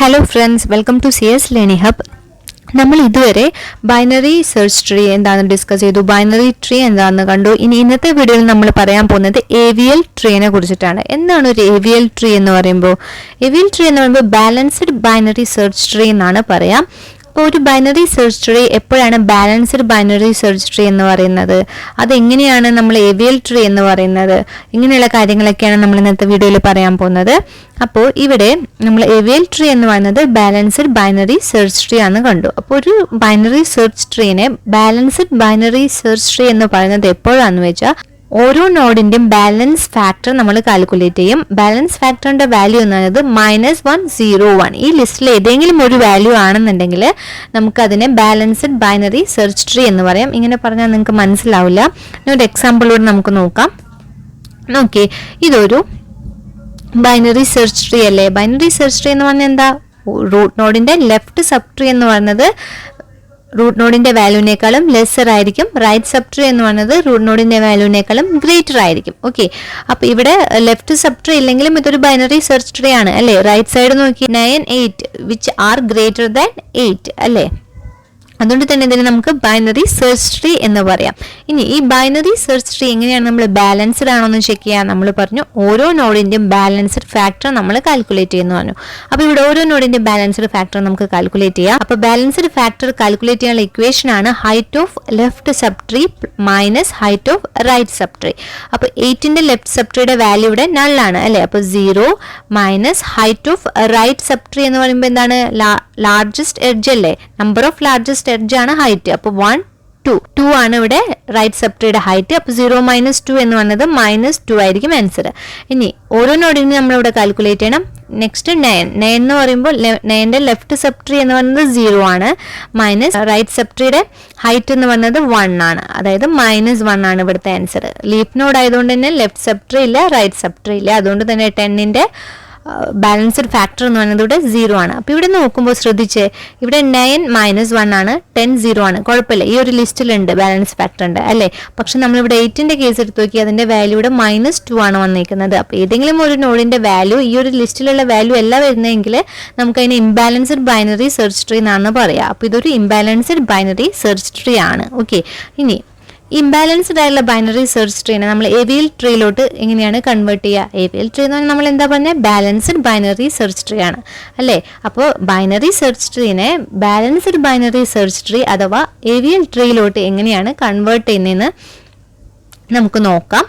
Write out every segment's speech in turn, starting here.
Hello friends, welcome to CS Learning Hub. നമ്മൾ ഇതുവരെ binary search tree എന്താണെന്ന് discuss ചെയ്തു, ബൈനറി ട്രീ എന്താണെന്ന് കണ്ടു. ഇന്നത്തെ വീഡിയോയിൽ നമ്മൾ പറയാൻ പോകുന്നത് AVL ട്രീനെ കുറിച്ചിട്ടാണ്. എന്താണ് ഒരു AVL ട്രീ എന്ന് പറയുമ്പോൾ? AVL ട്രീ എന്ന് പറയുമ്പോൾ ബാലൻസ്ഡ് ബൈനറി സെർച്ച് ട്രീ എന്നാണ് പറയാം. അപ്പോൾ ഒരു ബൈനറി സെർച്ച് ട്രീ എപ്പോഴാണ് ബാലൻസ്ഡ് ബൈനറി സെർച്ച് ട്രീ എന്ന് പറയുന്നത്, അതെങ്ങനെയാണ് നമ്മൾ AVL ട്രീ എന്ന് പറയുന്നത്, ഇങ്ങനെയുള്ള കാര്യങ്ങളൊക്കെയാണ് നമ്മൾ ഇന്നത്തെ വീഡിയോയിൽ പറയാൻ പോകുന്നത്. അപ്പോൾ ഇവിടെ നമ്മൾ AVL ട്രീ എന്ന് പറയുന്നത് ബാലൻസ്ഡ് ബൈനറി സെർച്ച് ട്രീ ആണെന്ന് കണ്ടു. അപ്പോൾ ഒരു ബൈനറി സെർച്ച് ട്രീനെ ബാലൻസ്ഡ് ബൈനറി സെർച്ച് ട്രീ എന്ന് പറയുന്നത് എപ്പോഴാണെന്ന് വെച്ചാൽ ഓരോ നോഡിന്റെയും ബാലൻസ് ഫാക്ടർ നമ്മൾ കാൽക്കുലേറ്റ് ചെയ്യും. ബാലൻസ് ഫാക്ടറിന്റെ വാല്യൂ എന്ന് പറയുന്നത് -101. ഈ ലിസ്റ്റിൽ ഏതെങ്കിലും ഒരു വാല്യൂ ആണെന്നുണ്ടെങ്കിൽ നമുക്ക് അതിനെ ബാലൻസ്ഡ് ബൈനറി സെർച്ച് ട്രീ എന്ന് പറയാം. ഇങ്ങനെ പറഞ്ഞാൽ നിങ്ങൾക്ക് മനസ്സിലാവില്ല. ഒരു എക്സാമ്പിളോട് നമുക്ക് നോക്കാം. ഓക്കെ, ഇതൊരു ബൈനറി സെർച്ച് ട്രീ അല്ലേ? ബൈനറി സെർച്ച് ട്രീ എന്ന് പറഞ്ഞാൽ എന്താ? റൂട്ട് നോഡിന്റെ ലെഫ്റ്റ് സബ് ട്രീ എന്ന് പറയുന്നത് റൂട്ട് നോഡിന്റെ വാല്യൂവിനേക്കാളും ലെസ്സർ ആയിരിക്കും. റൈറ്റ് സബ് ട്രീ എന്ന് പറയുന്നത് റൂട്ട് നോഡിന്റെ വാല്യൂവിനേക്കാളും ഗ്രേറ്റർ ആയിരിക്കും. ഓക്കെ, അപ്പൊ ഇവിടെ ലെഫ്റ്റ് സബ് ട്രീ ഇല്ലെങ്കിലും ഇതൊരു ബൈനറി സെർച്ച് ട്രീ ആണ് അല്ലേ? റൈറ്റ് സൈഡ് നോക്കി 9, 8 വിച്ച് ആർ ഗ്രേറ്റർ ദാൻ 8 അല്ലേ? അതുകൊണ്ട് തന്നെ ഇതിനെ നമുക്ക് ബൈനറി സെർച്ച് ട്രീ എന്ന് പറയാം. ഇനി ഈ ബൈനറി സെർച്ച് ട്രീ എങ്ങനെയാണ് നമ്മൾ ബാലൻസ്ഡ് ആണോ എന്ന് ചെക്ക് ചെയ്യാൻ നമ്മൾ പറഞ്ഞു ഓരോ നോഡിന്റെയും ബാലൻസ്ഡ് ഫാക്ടർ നമ്മൾ കാൽക്കുലേറ്റ് ചെയ്യുന്നു പറഞ്ഞു. അപ്പോൾ ഇവിടെ ഓരോ നോഡിന്റെയും ബാലൻസ്ഡ് ഫാക്ടർ നമുക്ക് കാൽക്കുലേറ്റ് ചെയ്യാം. അപ്പോൾ ബാലൻസ്ഡ് ഫാക്ടർ കാൽക്കുലേറ്റ് ചെയ്യാനുള്ള ഇക്വേഷൻ ആണ് height of left sub tree minus height of right sub tree. അപ്പോൾ 8ന്റെ ലെഫ്റ്റ് സബ് ട്രീയുടെ വാല്യൂ ഇവിടെ നൾ ആണ് അല്ലേ? അപ്പോൾ 0 minus height of right sub tree എന്ന് പറയുമ്പോൾ എന്താണ്? ലാർജസ്റ്റ് എഡ്ജ് അല്ലേ? നമ്പർ ഓഫ് ലാർജസ്റ്റ് എഡ്ജ് ആണ് ഹൈറ്റ്. അപ്പോൾ 1, 2 ആണ് ഇവിടെ റൈറ്റ് സബ് ട്രീയുടെ ഹൈറ്റ്. അപ്പോൾ 0 - 2 എന്ന് പറയുന്നത് -2 ആയിരിക്കും ആൻസർ. ഇനി ഓരോ നോഡിനും നമ്മൾ ഇവിടെ കാൽക്കുലേറ്റ് ചെയ്യണം. നെക്സ്റ്റ് 9 എന്ന് പറയുമ്പോൾ 9ന്റെ ലെഫ്റ്റ് സബ് ട്രീ എന്ന് പറയുന്നത് 0 ആണ്, മൈനസ് റൈറ്റ് സബ് ട്രീയുടെ ഹൈറ്റ് എന്ന് പറയുന്നത് 1 ആണ്, അതായത് -1 ആണ് ഇവിടുത്തെ ആൻസർ. ലീഫ് നോഡ് ആയതുകൊണ്ട് തന്നെ ലെഫ്റ്റ് സബ് ട്രീ ഇല്ല, റൈറ്റ് സബ് ട്രീ ഇല്ല. അതുകൊണ്ട് തന്നെ 10ന്റെ ബാലൻസ്ഡ് ഫാക്ടർ എന്ന് പറയുന്നത് ഇവിടെ 0 ആണ്. അപ്പോൾ ഇവിടെ നോക്കുമ്പോൾ ശ്രദ്ധിച്ച്, ഇവിടെ 9 -1 ആണ്, 10 0 ആണ്. കുഴപ്പമില്ല, ഈ ഒരു ലിസ്റ്റിലുണ്ട് ബാലൻസ് ഫാക്ടർ ഉണ്ട് അല്ലേ? പക്ഷെ നമ്മളിവിടെ 8ന്റെ കേസ് എടുത്ത് നോക്കി, അതിന്റെ വാല്യൂ ഇവിടെ -2 ആണ് വന്നിരിക്കുന്നത്. അപ്പോൾ ഏതെങ്കിലും ഒരു നോഡിന്റെ വാല്യൂ ഈ ഒരു ലിസ്റ്റിലുള്ള വാല്യൂ അല്ല വരുന്നതെങ്കിൽ നമുക്ക് അതിന് ഇംബാലൻസ്ഡ് ബൈനറി സെർച്ച് ട്രീ എന്നാണ് പറയുക. അപ്പോൾ ഇതൊരു ഇംബാലൻസ്ഡ് ബൈനറി സെർച്ച് ട്രീ ആണ്. ഓക്കെ, ഇനി ഇംബാലൻസ്ഡ് ആയിട്ടുള്ള ബൈനറി സെർച്ച് ട്രീനെ നമ്മൾ AVL ട്രീയിലോട്ട് എങ്ങനെയാണ് കൺവേർട്ട് ചെയ്യുക? AVL ട്രീ എന്ന് പറഞ്ഞാൽ നമ്മൾ എന്താ പറഞ്ഞാൽ ബാലൻസ്ഡ് ബൈനറി സെർച്ച് ട്രീ ആണ് അല്ലേ? അപ്പോൾ ബൈനറി സെർച്ച് ട്രീനെ ബാലൻസ്ഡ് ബൈനറി സെർച്ച് ട്രീ അഥവാ AVL ട്രീയിലോട്ട് എങ്ങനെയാണ് കൺവേർട്ട് ചെയ്യുന്നതെന്ന് നമുക്ക് നോക്കാം.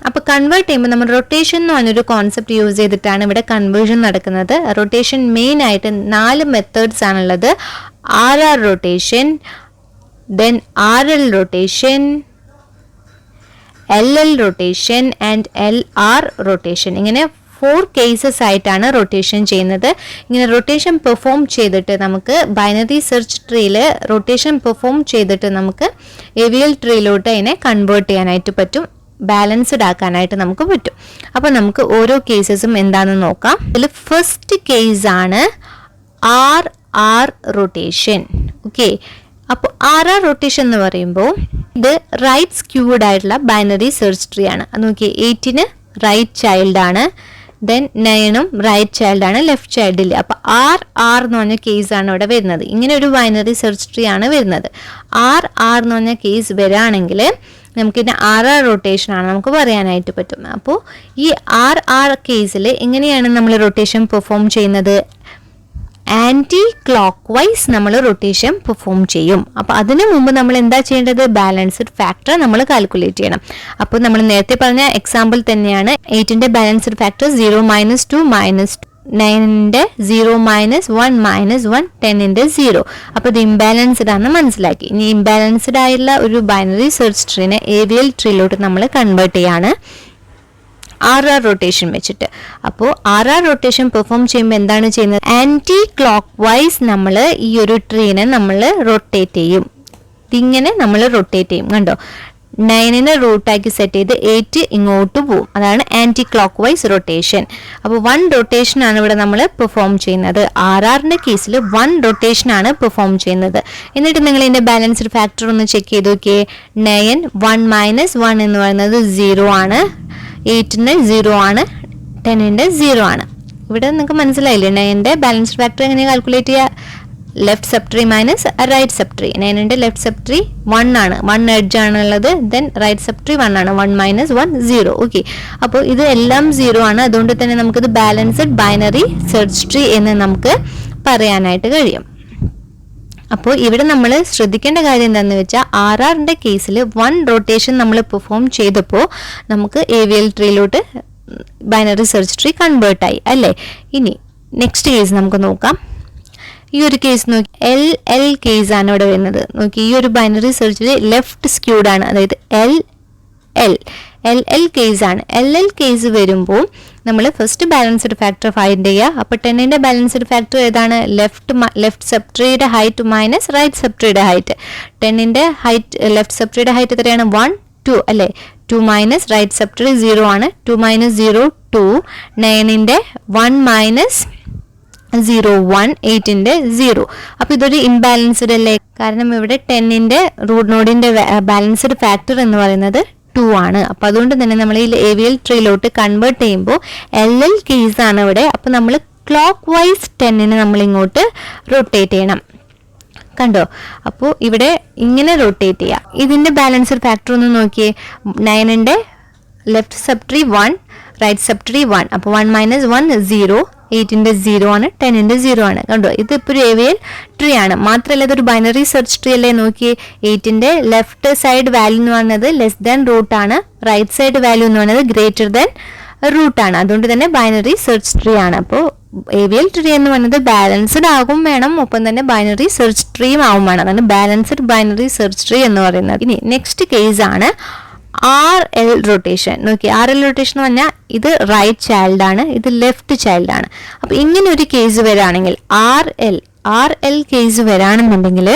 അപ്പോൾ കൺവേർട്ട് ചെയ്യുമ്പോൾ നമ്മൾ റൊട്ടേഷൻ എന്ന് പറഞ്ഞൊരു കോൺസെപ്റ്റ് യൂസ് ചെയ്തിട്ടാണ് ഇവിടെ കൺവേർഷൻ നടക്കുന്നത്. റൊട്ടേഷൻ മെയിൻ ആയിട്ട് 4 മെത്തേഡ്സ് ആണുള്ളത്. RR rotation, then RL rotation, LL rotation and LR rotation. ഇങ്ങനെ 4 കേസസ് ആയിട്ടാണ് റൊട്ടേഷൻ ചെയ്യുന്നത്. ഇങ്ങനെ റൊട്ടേഷൻ പെർഫോം ചെയ്തിട്ട് നമുക്ക് ബൈനറി സെർച്ച് ട്രീയിൽ റൊട്ടേഷൻ പെർഫോം ചെയ്തിട്ട് നമുക്ക് AVL ട്രീയിലോട്ട് അതിനെ കൺവേർട്ട് ചെയ്യാനായിട്ട് പറ്റും, ബാലൻസ്ഡ് ആക്കാനായിട്ട് നമുക്ക് പറ്റും. അപ്പോൾ നമുക്ക് ഓരോ കേസസും എന്താണെന്ന് നോക്കാം. ഇതിൽ ഫസ്റ്റ് കേസ് ആണ് RR റൊട്ടേഷൻ. ഓക്കെ, അപ്പോൾ RR റൊട്ടേഷൻ എന്ന് പറയുമ്പോൾ ഇത് റൈറ്റ് സ്ക്യൂഡ് ആയിട്ടുള്ള ബൈനറി സെർച്ച് ട്രീ ആണ്. അത് നോക്കിയേ, 8ന് റൈറ്റ് ചൈൽഡ് ആണ്, ദെൻ 9ഉം റൈറ്റ് ചൈൽഡ് ആണ്, ലെഫ്റ്റ് ചൈൽഡ് ഇല്ല. അപ്പോൾ RR എന്ന് പറഞ്ഞ കേസാണ് ഇവിടെ വരുന്നത്. ഇങ്ങനെ ഒരു ബൈനറി സെർച്ച് ട്രീ ആണ് വരുന്നത്. RR എന്ന് പറഞ്ഞ കേസ് വരാണെങ്കിൽ നമുക്കിതിന് RR റൊട്ടേഷൻ ആണ് നമുക്ക് പറയാനായിട്ട് പറ്റും. അപ്പോൾ ഈ RR കേസിൽ എങ്ങനെയാണ് നമ്മൾ റൊട്ടേഷൻ പെർഫോം ചെയ്യുന്നത്? ആൻറ്റി ക്ലോക്ക് വൈസ് നമ്മൾ റൊട്ടേഷൻ പെർഫോം ചെയ്യും. അപ്പോൾ അതിനു മുമ്പ് നമ്മൾ എന്താ ചെയ്യേണ്ടത്? ബാലൻസ്ഡ് ഫാക്ടർ നമ്മൾ കാൽക്കുലേറ്റ് ചെയ്യണം. അപ്പോൾ നമ്മൾ നേരത്തെ പറഞ്ഞ എക്സാമ്പിൾ തന്നെയാണ്. 8ന്റെ ബാലൻസ്ഡ് ഫാക്ടർ 0 - 2 -2, 9ന്റെ 0 - 1 -1, 10ന്റെ 0. അപ്പോൾ ഇത് ഇംബാലൻസ്ഡ് ആണെന്ന് മനസ്സിലാക്കി. ഇനി ഇംബാലൻസ്ഡ് ആയിട്ടുള്ള ഒരു ബൈനറി സെർച്ച് ട്രീനെ AVL ട്രീയിലോട്ട് നമ്മൾ കൺവേർട്ട് ചെയ്യാണ് RR റൊട്ടേഷൻ വെച്ചിട്ട്. അപ്പോൾ RR റൊട്ടേഷൻ പെർഫോം ചെയ്യുമ്പോൾ എന്താണ് ചെയ്യുന്നത്? ആൻറ്റി ക്ലോക്ക് വൈസ് നമ്മൾ ഈ ഒരു ട്രീനെ നമ്മൾ റൊട്ടേറ്റ് ചെയ്യും. ഇതിങ്ങനെ നമ്മൾ റൊട്ടേറ്റ് ചെയ്യും. കണ്ടോ, 9നെ റൂട്ടാക്കി സെറ്റ് ചെയ്ത് 8 ഇങ്ങോട്ട് പോവും. അതാണ് ആൻറ്റി ക്ലോക്ക് വൈസ് റൊട്ടേഷൻ. അപ്പോൾ 1 റൊട്ടേഷൻ ആണ് ഇവിടെ നമ്മൾ പെർഫോം ചെയ്യുന്നത്. RRന്റെ കേസിൽ 1 റൊട്ടേഷൻ ആണ് പെർഫോം ചെയ്യുന്നത്. എന്നിട്ട് നിങ്ങൾ ഇതിന്റെ ബാലൻസ്ഡ് ഫാക്ടർ ഒന്ന് ചെക്ക് ചെയ്ത് നോക്കിയേ. 9 1 - 1 എന്ന് പറയുന്നത് 0 ആണ്, 8ന് 0 ആണ്, 10ന്റെ 0 ആണ്. ഇവിടെ നിങ്ങൾക്ക് മനസ്സിലായില്ലേ 9ന്റെ ബാലൻസ്ഡ് ഫാക്ടർ എങ്ങനെയാണ് കാൽക്കുലേറ്റ് ചെയ്യുക? Left sub tree minus right sub tree. 9ന്റെ ലെഫ്റ്റ് സബ് ട്രീ 1 ആണ്, 1 എഡ്ജ് ആണുള്ളത്. ദെൻ റൈറ്റ് സബ് ട്രീ 1 ആണ്, 1 മൈനസ് 1 0. ഓക്കെ, അപ്പോൾ ഇത് എല്ലാം 0 ആണ്. അതുകൊണ്ട് തന്നെ നമുക്കിത് ബാലൻസ്ഡ് ബൈനറി സെർച്ച് ട്രീ എന്ന് നമുക്ക് പറയാനായിട്ട് കഴിയും. അപ്പോൾ ഇവിടെ നമ്മൾ ശ്രദ്ധിക്കേണ്ട കാര്യം എന്താണെന്ന് വെച്ചാൽ RRന്റെ കേസിൽ 1 റൊട്ടേഷൻ നമ്മൾ പെർഫോം ചെയ്തപ്പോൾ നമുക്ക് AVL ട്രീയിലോട്ട് ബൈനറി സെർച്ച് ട്രീ കൺവേർട്ട് ആയി അല്ലേ. ഇനി നെക്സ്റ്റ് കേസ് നമുക്ക് നോക്കാം. ഈ ഒരു കേസ് നോക്കി, LL കേസ് ആണ് ഇവിടെ വരുന്നത്. നോക്കി, ഈ ഒരു binary search tree left squid ആണ്, അതായത് LL കേസ് ആണ്. LL കേസ് വരുമ്പോൾ നമ്മൾ ഫസ്റ്റ് ബാലൻസ്ഡ് ഫാക്ടർ ഫൈൻഡ് ചെയ്യുക. അപ്പോൾ 10ന്റെ ബാലൻസ്ഡ് ഫാക്ടർ ഏതാണ്? ലെഫ്റ്റ് സബ് ട്രീയുടെ ഹൈറ്റ് മൈനസ് റൈറ്റ് സബ് ട്രീയുടെ ഹൈറ്റ്. 10ന്റെ ഹൈറ്റ്, ലെഫ്റ്റ് സബ് ട്രീയുടെ ഹൈറ്റ് എത്രയാണ്? 1 2 അല്ലേ. 2 മൈനസ് റൈറ്റ് സബ് ട്രീ 0 ആണ്. 2 മൈനസ് 0 2. 9ന്റെ 1 മൈനസ് 0 1. 8ന്റെ 0. അപ്പോൾ ഇതൊരു ഇംബാലൻസ്ഡ് അല്ലേ, കാരണം ഇവിടെ 10ന്റെ റൂട്ട് നോഡിന്റെ ബാലൻസ്ഡ് ഫാക്ടർ എന്ന് പറയുന്നത് 2 ആണ്. അപ്പോൾ അതുകൊണ്ട് തന്നെ നമ്മൾ ഈ AVL ട്രീയിലോട്ട് കൺവേർട്ട് ചെയ്യുമ്പോൾ LL കേസ് ആണ് ഇവിടെ. അപ്പോൾ നമ്മൾ ക്ലോക്ക് വൈസ് 10നെ നമ്മൾ ഇങ്ങോട്ട് റൊട്ടേറ്റ് ചെയ്യണം. കണ്ടോ? അപ്പോൾ ഇവിടെ ഇങ്ങനെ റൊട്ടേറ്റ് ചെയ്യാം. ഇതിന്റെ ബാലൻസ്ഡ് ഫാക്ടർ ഒന്ന് നോക്കിയേ. 9ന്റെ left sub tree 1, right sub tree 1. അപ്പോൾ 1 മൈനസ് 1 0. 8ന്റെ 0 ആണ്, 10ന്റെ 0 ആണ്. കണ്ടോ? ഇതിപ്പോൾ ഒരു AVL ട്രീ ആണ്. മാത്രമല്ല ഇതൊരു ബൈനറി സെർച്ച് ട്രീ അല്ലേ. നോക്കിയേ, 8ന്റെ ലെഫ്റ്റ് സൈഡ് വാല്യൂ എന്ന് പറയുന്നത് ലെസ് ദാൻ റൂട്ട് ആണ്, റൈറ്റ് സൈഡ് വാല്യൂ എന്ന് പറയുന്നത് ഗ്രേറ്റർ ദാൻ റൂട്ട് ആണ്. അതുകൊണ്ട് തന്നെ ബൈനറി സെർച്ച് ട്രീ ആണ്. അപ്പോൾ AVL ട്രീ എന്ന് പറയുന്നത് ബാലൻസ്ഡ് ആകും വേണം, ഒപ്പം തന്നെ ബൈനറി സെർച്ച് ട്രീയും ആവും വേണം. അതാണ് ബാലൻസ്ഡ് ബൈനറി സെർച്ച് ട്രീ എന്ന് പറയുന്നത്. ഇനി നെക്സ്റ്റ് കേസ് ആണ് RL റൊട്ടേഷൻ. നോക്കി, RL റൊട്ടേഷൻ എന്ന് പറഞ്ഞാൽ ഇത് റൈറ്റ് ചൈൽഡ് ആണ്, ഇത് ലെഫ്റ്റ് ചൈൽഡ് ആണ്. അപ്പോൾ ഇങ്ങനെ ഒരു കേസ് വരാണെങ്കിൽ RL കേസ് വരാണെന്നുണ്ടെങ്കിൽ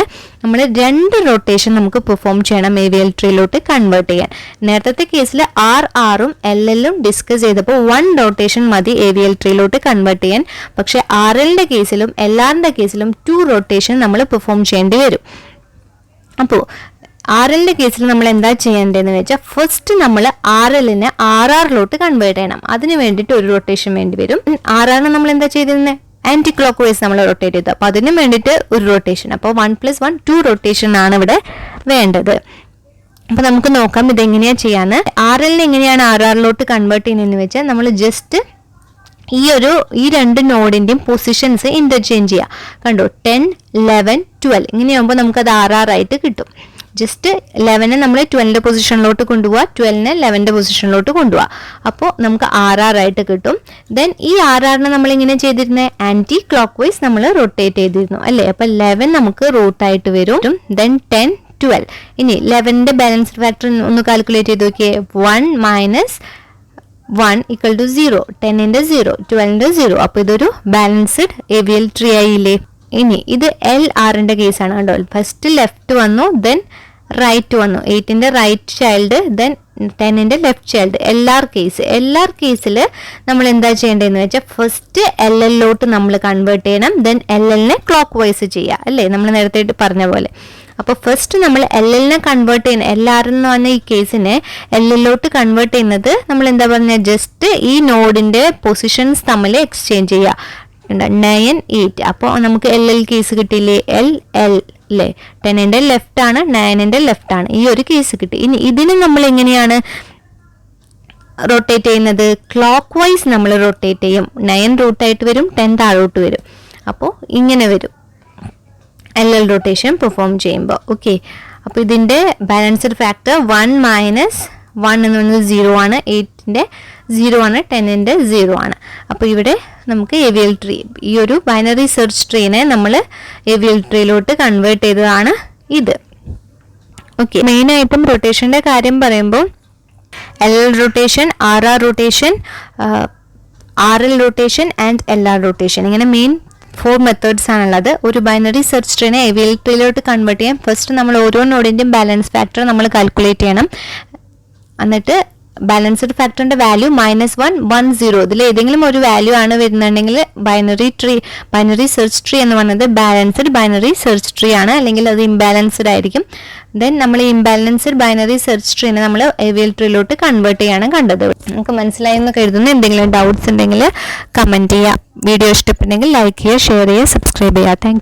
നമ്മൾ 2 റൊട്ടേഷൻ നമുക്ക് പെർഫോം ചെയ്യണം AVL ട്രീയിലോട്ട് കൺവേർട്ട് ചെയ്യാൻ. നേരത്തെ കേസിൽ RRും LLും ഡിസ്കസ് ചെയ്തപ്പോൾ 1 റൊട്ടേഷൻ മതി AVL ട്രീയിലോട്ട് കൺവേർട്ട് ചെയ്യാൻ. പക്ഷേ RLന്റെ കേസിലും LRന്റെ കേസിലും 2 റൊട്ടേഷൻ നമ്മൾ പെർഫോം ചെയ്യേണ്ടി വരും. അപ്പോൾ RLന്റെ കേസിൽ നമ്മൾ എന്താ ചെയ്യേണ്ടതെന്ന് വെച്ചാൽ ഫസ്റ്റ് നമ്മൾ RLനെ RRലോട്ട് കൺവേർട്ട് ചെയ്യണം. അതിന് വേണ്ടിയിട്ട് ഒരു റൊട്ടേഷൻ വേണ്ടി വരും. RRനെ നമ്മൾ എന്താ ചെയ്തിരുന്നത്? ആന്റി ക്ലോക്ക് വൈസ് നമ്മൾ റൊട്ടേറ്റ് ചെയ്തു. അപ്പോൾ അതിന് വേണ്ടിയിട്ട് ഒരു റൊട്ടേഷൻ. അപ്പോൾ 1 + 1 2 റൊട്ടേഷൻ ആണ് ഇവിടെ വേണ്ടത്. അപ്പോൾ നമുക്ക് നോക്കാം ഇതെങ്ങനെയാണ് ചെയ്യാന്ന്. RLനെ എങ്ങനെയാണ് RRലോട്ട് കൺവേർട്ട് ചെയ്യുന്നതെന്ന് വെച്ചാൽ നമ്മൾ ജസ്റ്റ് ഈ 2 നോഡിന്റെയും പൊസിഷൻസ് ഇന്റർചേഞ്ച് ചെയ്യുക. കണ്ടോ? 10 11 12 ഇങ്ങനെയാകുമ്പോൾ നമുക്കത് RR ആയിട്ട് കിട്ടും. ജസ്റ്റ് 11നെ നമ്മൾ 12ന്റെ പൊസിഷനിലോട്ട് കൊണ്ടുപോവുക, 12നെ 11ന്റെ പൊസിഷനിലോട്ട് കൊണ്ടുപോവുക. അപ്പോൾ നമുക്ക് RR ആയിട്ട് കിട്ടും. ദെൻ ഈ RRനെ നമ്മൾ ഇങ്ങനെ ചെയ്തിരുന്നത് ആന്റി ക്ലോക്ക് വൈസ് നമ്മൾ റൊട്ടേറ്റ് ചെയ്തിരുന്നു അല്ലേ. അപ്പോൾ 11 നമുക്ക് റൂട്ടായിട്ട് വരും. ദെൻ 10 12. ഇനി 11ന്റെ ബാലൻസ്ഡ് ഫാക്ടർ ഒന്ന് കാൽക്കുലേറ്റ് ചെയ്ത് നോക്കിയേ. 1 മൈനസ് 1 = 0. 10ന്റെ 0, 12ന്റെ 0. അപ്പോൾ ഇതൊരു ബാലൻസ്ഡ് AVL ട്രീ ആയില്ലേ. ഇനി ഇത് LRന്റെ കേസാണ്. കണ്ടോ? ഫസ്റ്റ് ലെഫ്റ്റ് വന്നു, ദെൻ റൈറ്റ് വന്നു. 8ന്റെ റൈറ്റ് ചൈൽഡ്, ദെൻ 10ന്റെ ലെഫ്റ്റ് ചൈൽഡ്. LR കേസിൽ നമ്മൾ എന്താ ചെയ്യേണ്ടതെന്ന് വെച്ചാൽ ഫസ്റ്റ് LLലോട്ട് നമ്മൾ കൺവേർട്ട് ചെയ്യണം. ദെൻ LLനെ ക്ലോക്ക് വൈസ് ചെയ്യുക അല്ലേ, നമ്മൾ നേരത്തെ പറഞ്ഞ പോലെ. അപ്പോൾ ഫസ്റ്റ് നമ്മൾ LLനെ കൺവേർട്ട് ചെയ്യുന്ന LR എന്ന് പറഞ്ഞ ഈ കേസിനെ LLലോട്ട് കൺവേർട്ട് ചെയ്യുന്നത് നമ്മൾ എന്താ പറഞ്ഞ ജസ്റ്റ് ഈ നോഡിന്റെ പൊസിഷൻസ് തമ്മിൽ എക്സ്ചേഞ്ച് ചെയ്യുക. 9 8. അപ്പോൾ നമുക്ക് LL കേസ് കിട്ടിയില്ലേ? LL അല്ലേ. 10ന്റെ ലെഫ്റ്റ് ആണ്, 9ന്റെ ലെഫ്റ്റ് ആണ്. ഈ ഒരു കേസ് കിട്ടി. ഇനി ഇതിന് നമ്മൾ എങ്ങനെയാണ് റൊട്ടേറ്റ് ചെയ്യുന്നത്? ക്ലോക്ക് വൈസ് നമ്മൾ റൊട്ടേറ്റ് ചെയ്യും. 9 റൂട്ടായിട്ട് വരും, 10 താഴോട്ട് വരും. അപ്പോൾ ഇങ്ങനെ വരും LL റൊട്ടേഷൻ പെർഫോം ചെയ്യുമ്പോൾ. ഓക്കെ, അപ്പോൾ ഇതിൻ്റെ ബാലൻസ്ഡ് ഫാക്ടർ 1 മൈനസ് 1 എന്ന് പറയുന്നത് 0 ആണ്, 8ന്റെ 0 ആണ്, 10ന്റെ 0 ആണ്. അപ്പോൾ ഇവിടെ നമുക്ക് AVL ട്രീ, ഈ ഒരു ബൈനറി സെർച്ച് ട്രീനെ നമ്മൾ AVL ട്രീയിലോട്ട് കൺവേർട്ട് ചെയ്തതാണ് ഇത്. ഓക്കെ, മെയിനായിട്ടും റൊട്ടേഷൻ്റെ കാര്യം പറയുമ്പോൾ LL rotation, RR rotation, RL rotation and LR rotation, ഇങ്ങനെ മെയിൻ 4 മെത്തേഡ്സ് ആണുള്ളത്. ഒരു ബൈനറി സെർച്ച് ട്രീനെ AVL ട്രീയിലോട്ട് കൺവേർട്ട് ചെയ്യാൻ ഫസ്റ്റ് നമ്മൾ ഓരോ നോഡിൻ്റെയും ബാലൻസ് ഫാക്ടർ നമ്മൾ കാൽക്കുലേറ്റ് ചെയ്യണം. എന്നിട്ട് ബാലൻസ്ഡ് ഫാക്ടറിന്റെ വാല്യൂ -1 1 0 ഇതിൽ ഏതെങ്കിലും ഒരു വാല്യൂ ആണ് വരുന്നുണ്ടെങ്കിൽ ബൈനറി സെർച്ച് ട്രീ എന്ന് പറയുന്നത് ബാലൻസ്ഡ് ബൈനറി സെർച്ച് ട്രീ ആണ്, അല്ലെങ്കിൽ അത് ഇംബാലൻസ്ഡ് ആയിരിക്കും. ദെൻ നമ്മൾ ഈ ഇംബാലൻസ്ഡ് ബൈനറി സെർച്ച് ട്രീനെ നമ്മൾ AVL ട്രീയിലോട്ട് കൺവേർട്ട് ചെയ്യാണ് കണ്ടത്. നമുക്ക് മനസ്സിലായെന്ന് കരുതുന്നു. എന്തെങ്കിലും ഡൗട്ട്സ് ഉണ്ടെങ്കിൽ കമന്റ് ചെയ്യുക. വീഡിയോ ഇഷ്ടപ്പെട്ടെങ്കിൽ ലൈക്ക് ചെയ്യുക, ഷെയർ ചെയ്യുക, സബ്സ്ക്രൈബ് ചെയ്യുക. താങ്ക്